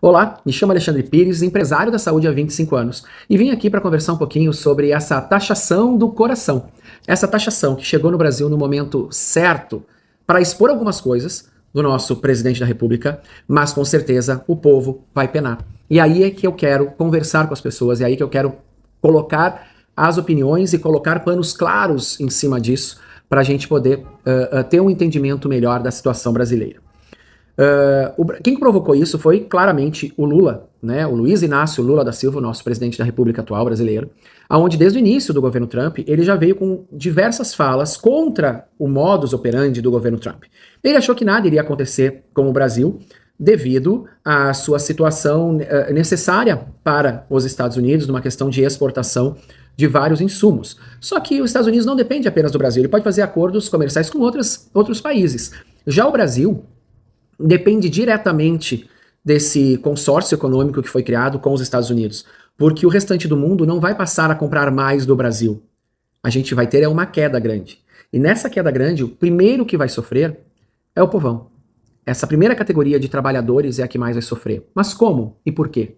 Olá, me chamo Alexandre Pires, empresário da saúde há 25 anos, e vim aqui para conversar um pouquinho sobre essa taxação do coração. Essa taxação que chegou no Brasil no momento certo para expor algumas coisas do nosso presidente da República, mas com certeza o povo vai penar. E aí é que eu quero conversar com as pessoas, e aí que eu quero colocar as opiniões e colocar panos claros em cima disso para a gente poder ter um entendimento melhor da situação brasileira. Quem provocou isso foi claramente o Lula, né? O Luiz Inácio Lula da Silva, o nosso presidente da República atual brasileiro, aonde desde o início do governo Trump, ele já veio com diversas falas contra o modus operandi do governo Trump. Ele achou que nada iria acontecer com o Brasil devido à sua situação necessária para os Estados Unidos, numa questão de exportação de vários insumos. Só que os Estados Unidos não depende apenas do Brasil, ele pode fazer acordos comerciais com outros países. Já o Brasil depende diretamente desse consórcio econômico que foi criado com os Estados Unidos, porque o restante do mundo não vai passar a comprar mais do Brasil. A gente vai ter uma queda grande. E nessa queda grande, o primeiro que vai sofrer é o povão. Essa primeira categoria de trabalhadores é a que mais vai sofrer. Mas como e por quê?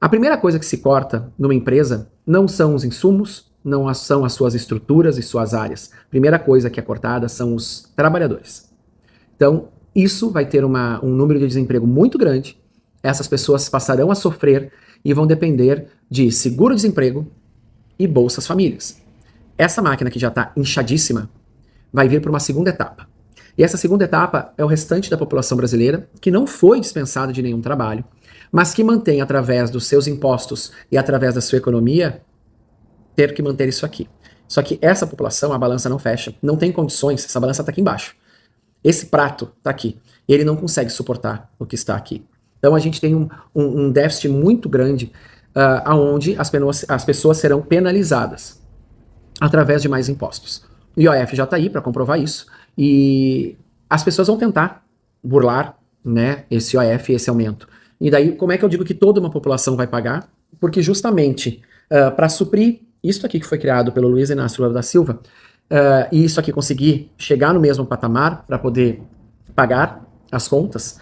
A primeira coisa que se corta numa empresa não são os insumos, não são as suas estruturas e suas áreas. A primeira coisa que é cortada são os trabalhadores. Então, isso vai ter um número de desemprego muito grande, essas pessoas passarão a sofrer e vão depender de seguro-desemprego e bolsas famílias. Essa máquina que já está inchadíssima vai vir para uma segunda etapa. E essa segunda etapa é o restante da população brasileira que não foi dispensada de nenhum trabalho, mas que mantém através dos seus impostos e através da sua economia ter que manter isso aqui. Só que essa população, a balança não fecha, não tem condições, essa balança está aqui embaixo. Esse prato está aqui, e ele não consegue suportar o que está aqui. Então a gente tem um déficit muito grande, onde as pessoas serão penalizadas através de mais impostos. O IOF já está aí para comprovar isso, e as pessoas vão tentar burlar, né, esse IOF, esse aumento. E daí, como é que eu digo que toda uma população vai pagar? Porque justamente para suprir isso aqui que foi criado pelo Luiz Inácio Lula da Silva, e isso aqui conseguir chegar no mesmo patamar para poder pagar as contas,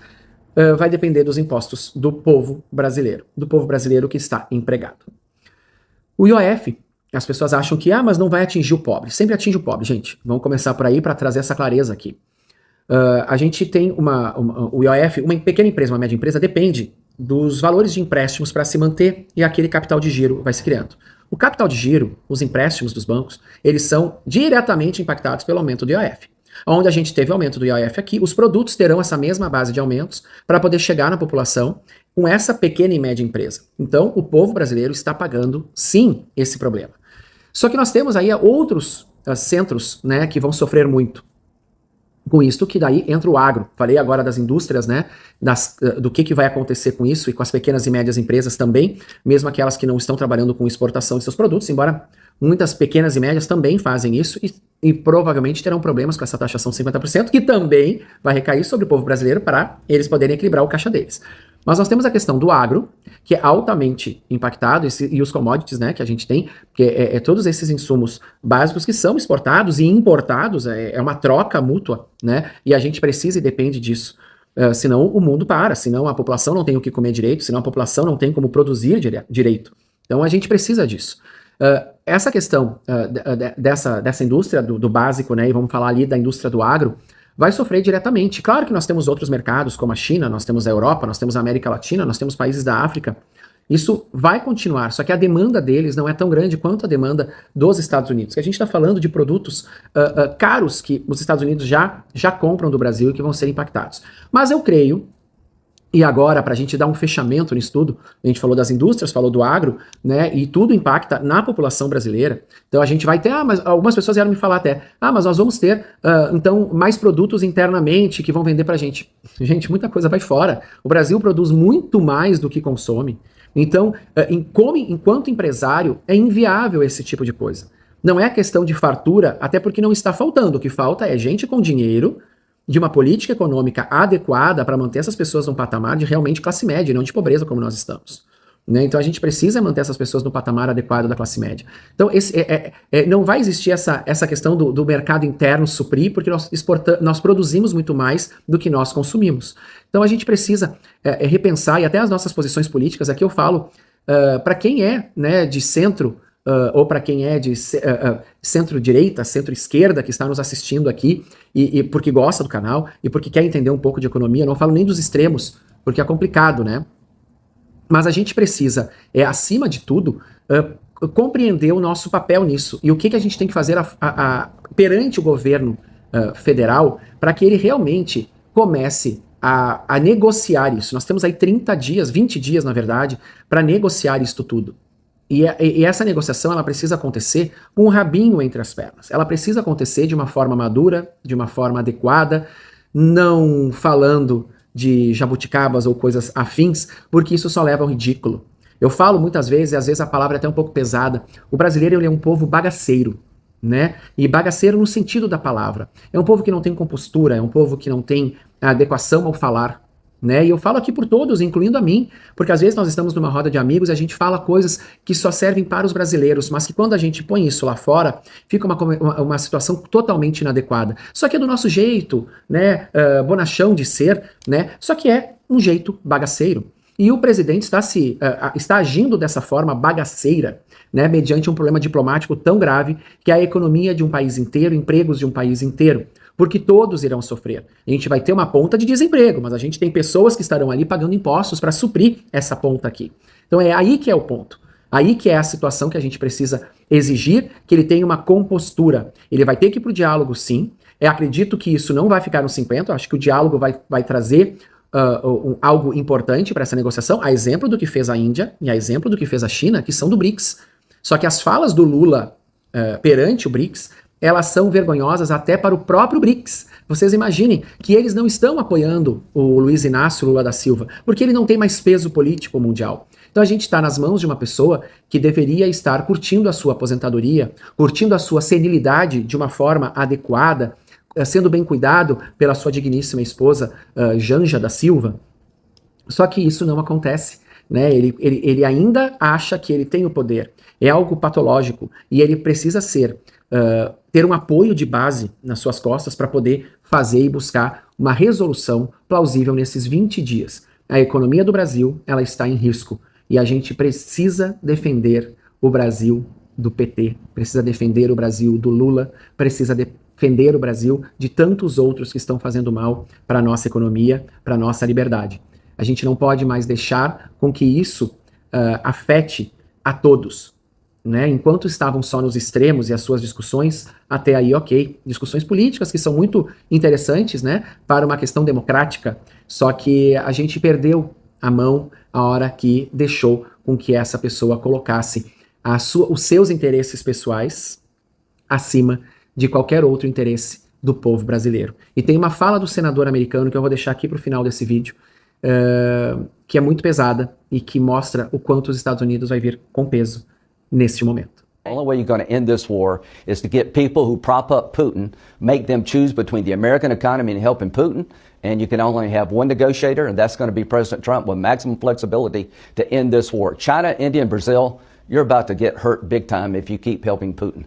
vai depender dos impostos do povo brasileiro que está empregado. O IOF, as pessoas acham que, mas não vai atingir o pobre. Sempre atinge o pobre, gente. Vamos começar por aí para trazer essa clareza aqui. A gente tem o IOF, uma pequena empresa, uma média empresa, depende dos valores de empréstimos para se manter e aquele capital de giro vai se criando. O capital de giro, os empréstimos dos bancos, eles são diretamente impactados pelo aumento do IOF. Onde a gente teve aumento do IOF aqui, os produtos terão essa mesma base de aumentos para poder chegar na população com essa pequena e média empresa. Então, o povo brasileiro está pagando, sim, esse problema. Só que nós temos aí outros centros, né, que vão sofrer muito com isso, que daí entra o agro. Falei agora das indústrias, né, do que vai acontecer com isso e com as pequenas e médias empresas também, mesmo aquelas que não estão trabalhando com exportação de seus produtos, embora muitas pequenas e médias também fazem isso e provavelmente terão problemas com essa taxação de 50%, que também vai recair sobre o povo brasileiro para eles poderem equilibrar o caixa deles. Mas nós temos a questão do agro, que é altamente impactado, e os commodities, né, que a gente tem, que é todos esses insumos básicos que são exportados e importados, é uma troca mútua, né, e a gente precisa e depende disso. Senão o mundo para, senão a população não tem o que comer direito, senão a população não tem como produzir direito. Então a gente precisa disso. Essa questão dessa indústria do básico, né, e vamos falar ali da indústria do agro, vai sofrer diretamente. Claro que nós temos outros mercados, como a China, nós temos a Europa, nós temos a América Latina, nós temos países da África. Isso vai continuar, só que a demanda deles não é tão grande quanto a demanda dos Estados Unidos. Que a gente está falando de produtos caros que os Estados Unidos já compram do Brasil e que vão ser impactados. Mas eu creio, e agora, para a gente dar um fechamento nisso tudo, a gente falou das indústrias, falou do agro, né, e tudo impacta na população brasileira. Então a gente vai ter, mas algumas pessoas vieram me falar até, mas nós vamos ter, então, mais produtos internamente que vão vender pra gente. Gente, muita coisa vai fora. O Brasil produz muito mais do que consome. Então, enquanto empresário, é inviável esse tipo de coisa. Não é questão de fartura, até porque não está faltando. O que falta é gente com dinheiro, de uma política econômica adequada para manter essas pessoas num patamar de realmente classe média, não de pobreza como nós estamos. Né? Então a gente precisa manter essas pessoas no patamar adequado da classe média. Então não vai existir essa questão do mercado interno suprir, porque nós produzimos muito mais do que nós consumimos. Então a gente precisa repensar, e até as nossas posições políticas, aqui eu falo, para quem é, né, de centro, ou para quem é de centro-direita, centro-esquerda, que está nos assistindo aqui, e porque gosta do canal, e porque quer entender um pouco de economia, não falo nem dos extremos, porque é complicado, né? Mas a gente precisa, acima de tudo, compreender o nosso papel nisso. E o que a gente tem que fazer perante o governo federal para que ele realmente comece a negociar isso. Nós temos aí 30 dias, 20 dias, na verdade, para negociar isto tudo. E essa negociação, ela precisa acontecer com o rabinho entre as pernas. Ela precisa acontecer de uma forma madura, de uma forma adequada, não falando de jabuticabas ou coisas afins, porque isso só leva ao ridículo. Eu falo muitas vezes, e às vezes a palavra é até um pouco pesada, o brasileiro ele é um povo bagaceiro, né? E bagaceiro no sentido da palavra. É um povo que não tem compostura, é um povo que não tem adequação ao falar, né? E eu falo aqui por todos, incluindo a mim, porque às vezes nós estamos numa roda de amigos e a gente fala coisas que só servem para os brasileiros, mas que quando a gente põe isso lá fora, fica uma situação totalmente inadequada. Só que é do nosso jeito, né, bonachão de ser, né? Só que é um jeito bagaceiro. E o presidente está agindo dessa forma bagaceira, né, mediante um problema diplomático tão grave que é a economia de um país inteiro, empregos de um país inteiro. Porque todos irão sofrer. A gente vai ter uma ponta de desemprego, mas a gente tem pessoas que estarão ali pagando impostos para suprir essa ponta aqui. Então é aí que é o ponto. Aí que é a situação que a gente precisa exigir que ele tenha uma compostura. Ele vai ter que ir para o diálogo, sim. Eu acredito que isso não vai ficar nos 50, acho que o diálogo vai trazer algo importante para essa negociação, a exemplo do que fez a Índia e a exemplo do que fez a China, que são do BRICS. Só que as falas do Lula perante o BRICS, elas são vergonhosas até para o próprio BRICS. Vocês imaginem que eles não estão apoiando o Luiz Inácio Lula da Silva, porque ele não tem mais peso político mundial. Então a gente está nas mãos de uma pessoa que deveria estar curtindo a sua aposentadoria, curtindo a sua senilidade de uma forma adequada, sendo bem cuidado pela sua digníssima esposa, Janja da Silva. Só que isso não acontece, né? Ele ainda acha que ele tem o poder. É algo patológico e ele precisa ter um apoio de base nas suas costas para poder fazer e buscar uma resolução plausível nesses 20 dias. A economia do Brasil, ela está em risco e a gente precisa defender o Brasil do PT, precisa defender o Brasil do Lula, precisa defender o Brasil de tantos outros que estão fazendo mal para a nossa economia, para a nossa liberdade. A gente não pode mais deixar com que isso afete a todos. Né? Enquanto estavam só nos extremos e as suas discussões, até aí ok, discussões políticas que são muito interessantes, né, para uma questão democrática, só que a gente perdeu a mão a hora que deixou com que essa pessoa colocasse os seus interesses pessoais acima de qualquer outro interesse do povo brasileiro. E tem uma fala do senador americano que eu vou deixar aqui para o final desse vídeo, que é muito pesada e que mostra o quanto os Estados Unidos vai vir com peso neste momento. The only way you're going to end this war is to get people who prop up Putin, make them choose between the American economy and helping Putin, and you can only have one negotiator, and that's going to be President Trump with maximum flexibility to end this war. China, India, and Brazil, you're about to get hurt big time if you keep helping Putin.